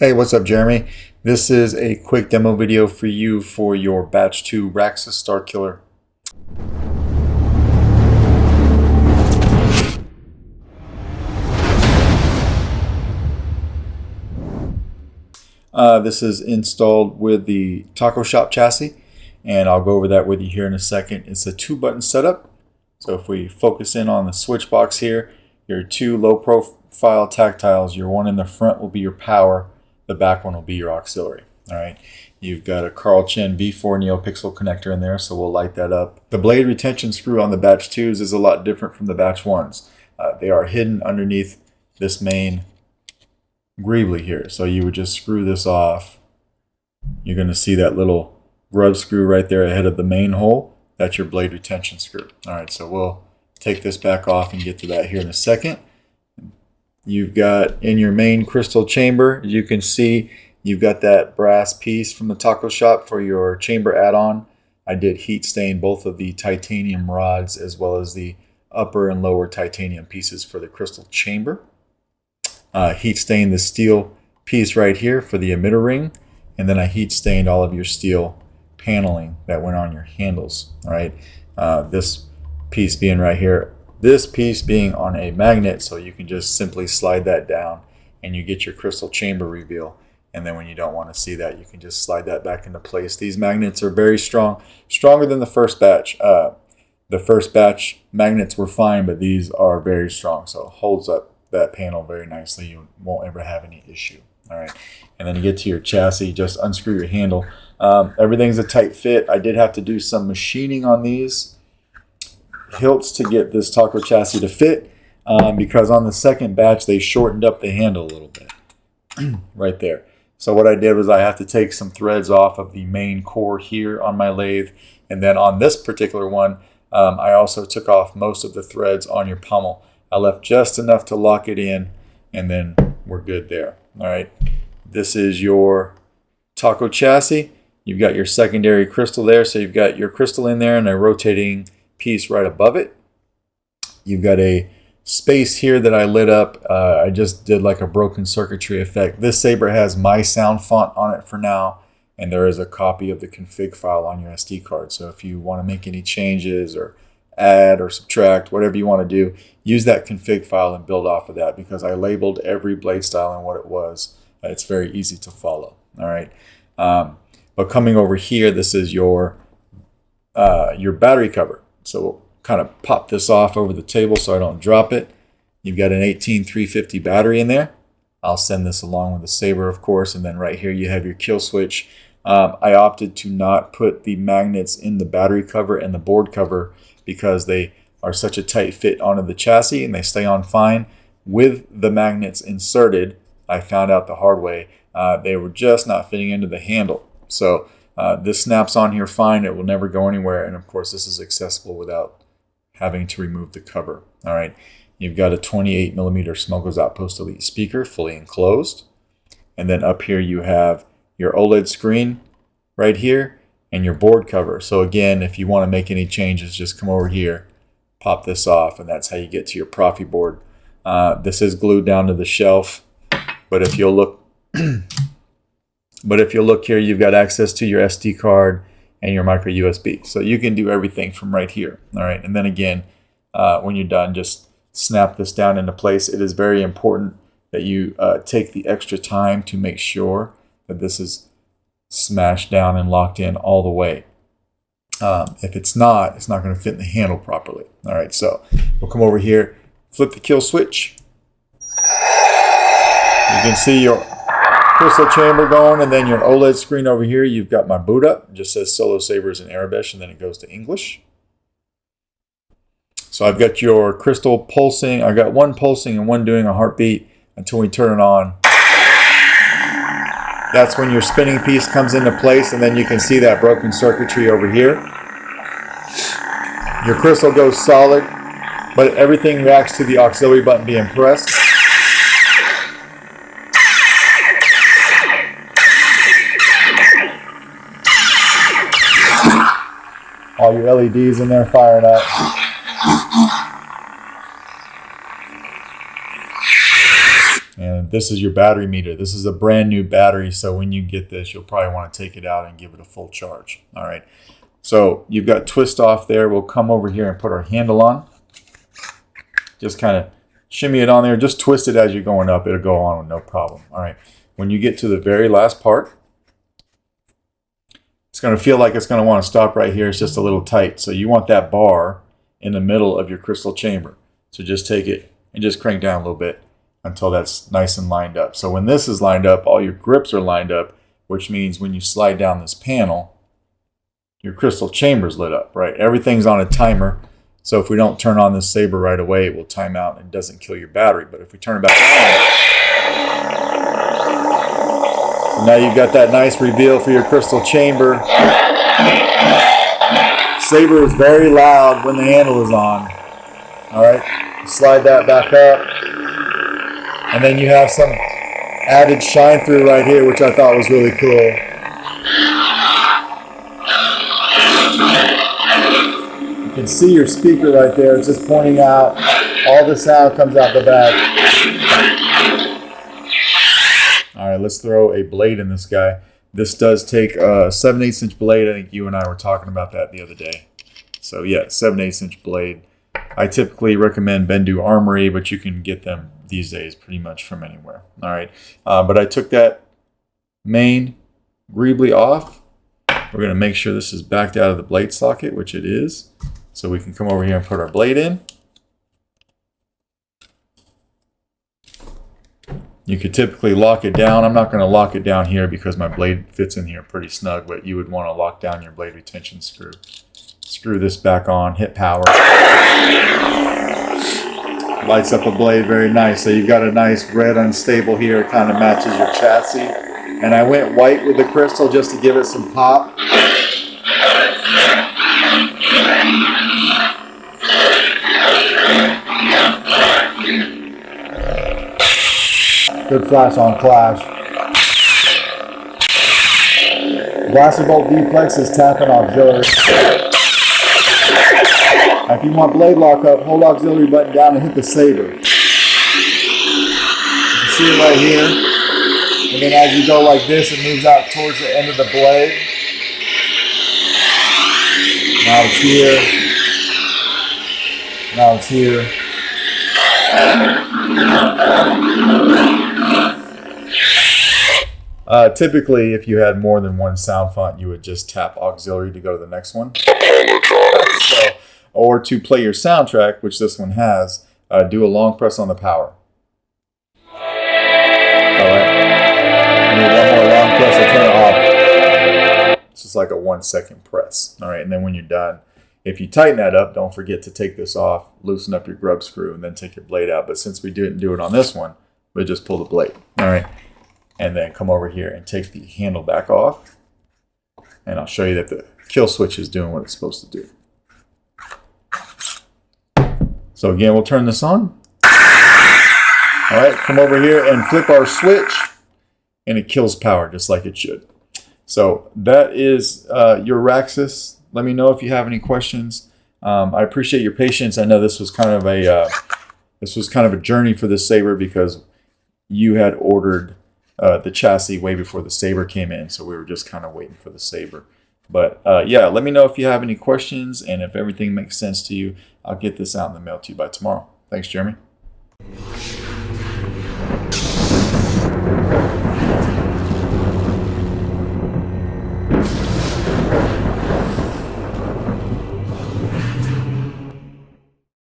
Hey, what's up, Jeremy? This is a quick demo video for you for your Batch 2 Raxus Starkiller. This is installed with the Taco Shop chassis, and I'll go over that with you here in a second. It's a 2-button setup. So if we focus in on the switch box here, your 2 low profile tactiles, your one in the front will be your power, the back one will be your auxiliary. All right, you've got a Carl Chen V4 Neopixel connector in there, so we'll light that up. The blade retention screw on the Batch 2s is a lot different from the Batch 1s. They are hidden underneath this main greebly here. So you would just screw this off. You're going to see that little grub screw right there ahead of the main hole. That's your blade retention screw. All right, so we'll take this back off and get to that here in a second. You've got in your main crystal chamber, you can see you've got that brass piece from the Taco Shop for your chamber add-on. I did heat stain both of the titanium rods as well as the upper and lower titanium pieces for the crystal chamber. Heat stained the steel piece right here for the emitter ring, and then I heat stained all of your steel paneling that went on your handles. All right, this piece being right here, this piece being on a magnet, so you can just simply slide that down and you get your crystal chamber reveal. And then when you don't want to see that, you can just slide that back into place. These magnets are very strong, stronger than the first batch. The first batch magnets were fine, but these are very strong, so it holds up that panel very nicely. You won't ever have any issue. All right, and then you get to your chassis, just unscrew your handle. Everything's a tight fit. I did have to do some machining on these hilts to get this taco chassis to fit, because on the second batch they shortened up the handle a little bit right there. So what I did was I have to take some threads off of the main core here on my lathe, and then on this particular one I also took off most of the threads on your pommel. I left just enough to lock it in, and then we're good there. All right, this is your taco chassis. You've got your secondary crystal there, so you've got your crystal in there and a rotating piece right above it. You've got a space here that I lit up. I just did like a broken circuitry effect. This saber has my sound font on it for now, and there is a copy of the config file on your SD card. So if you want to make any changes or add or subtract, whatever you want to do, use that config file and build off of that, because I labeled every blade style and what it was. It's very easy to follow. All right, but coming over here, this is your battery cover. So we'll kind of pop this off over the table so I don't drop it. You've got an 18350 battery in there. I'll send this along with the Saber, of course, and then right here you have your kill switch. I opted to not put the magnets in the battery cover and the board cover because they are such a tight fit onto the chassis and they stay on fine. With the magnets inserted, I found out the hard way, they were just not fitting into the handle. So this snaps on here fine. It will never go anywhere, and of course this is accessible without having to remove the cover. All right, you've got a 28mm Smokers Outpost Elite speaker fully enclosed, and then up here you have your OLED screen right here and your board cover. So again, if you want to make any changes, just come over here, pop this off, and that's how you get to your Proffie board. This is glued down to the shelf, but if you'll look here, you've got access to your SD card and your micro USB. So you can do everything from right here. All right, and then again, when you're done, just snap this down into place. It is very important that you take the extra time to make sure that this is smashed down and locked in all the way. If it's not going to fit in the handle properly. All right, so we'll come over here, flip the kill switch. You can see your crystal chamber going, and then your OLED screen over here. You've got my boot up. It just says Solo Sabers in Arabic, and then it goes to English. So I've got your crystal pulsing. I've got one pulsing and one doing a heartbeat until we turn it on. That's when your spinning piece comes into place, and then you can see that broken circuitry over here. Your crystal goes solid, but everything reacts to the auxiliary button being pressed. All your LEDs in there firing up. And this is your battery meter. This is a brand new battery, so when you get this, you'll probably want to take it out and give it a full charge. All right, so you've got twist off there. We'll come over here and put our handle on. Just kind of shimmy it on there. Just twist it as you're going up. It'll go on with no problem. All right, when you get to the very last part, it's going to feel like it's going to want to stop right here. It's just a little tight, so you want that bar in the middle of your crystal chamber. So just take it and just crank down a little bit until that's nice and lined up. So when this is lined up, all your grips are lined up, which means when you slide down this panel, your crystal chamber's lit up, right? Everything's on a timer. So if we don't turn on this saber right away, it will time out and it doesn't kill your battery. But if we turn it back on, now you've got that nice reveal for your crystal chamber. Saber is very loud when the handle is on. All right, slide that back up. And then you have some added shine through right here, which I thought was really cool. You can see your speaker right there. It's just pointing out. All the sound comes out the back. All right, let's throw a blade in this guy. This does take a 7/8 inch blade. I think you and I were talking about that the other day. So yeah, 7/8 inch blade. I typically recommend Bendu Armory, but you can get them these days pretty much from anywhere. All right, but I took that main greebly off. We're going to make sure this is backed out of the blade socket, which it is. So we can come over here and put our blade in. You could typically lock it down. I'm not going to lock it down here because my blade fits in here pretty snug, but you would want to lock down your blade retention screw. Screw this back on, hit power. Lights up a blade very nice. So you've got a nice red unstable here. It kind of matches your chassis. And I went white with the crystal just to give it some pop. Good flash on clash. Blaster bolt deflex is tapping auxiliary. If you want blade lock up, hold auxiliary button down and hit the saber. You can see it right here. And then as you go like this, it moves out towards the end of the blade. Now it's here. Now it's here. Typically, if you had more than one sound font, you would just tap auxiliary to go to the next one. So, or to play your soundtrack, which this one has, do a long press on the power. Alright. Need one more long press to turn it off. It's just like a 1 second press. Alright, and then when you're done, if you tighten that up, don't forget to take this off, loosen up your grub screw, and then take your blade out. But since we didn't do it on this one, we just pull the blade. Alright. And then come over here and take the handle back off. And I'll show you that the kill switch is doing what it's supposed to do. So again, we'll turn this on. All right, come over here and flip our switch, and it kills power just like it should. So that is your Raxus. Let me know if you have any questions. I appreciate your patience. I know this was kind of a journey for this saber because you had ordered the chassis way before the saber came in, so we were just kind of waiting for the saber. But yeah, let me know if you have any questions, and if everything makes sense to you, I'll get this out in the mail to you by tomorrow. Thanks, Jeremy.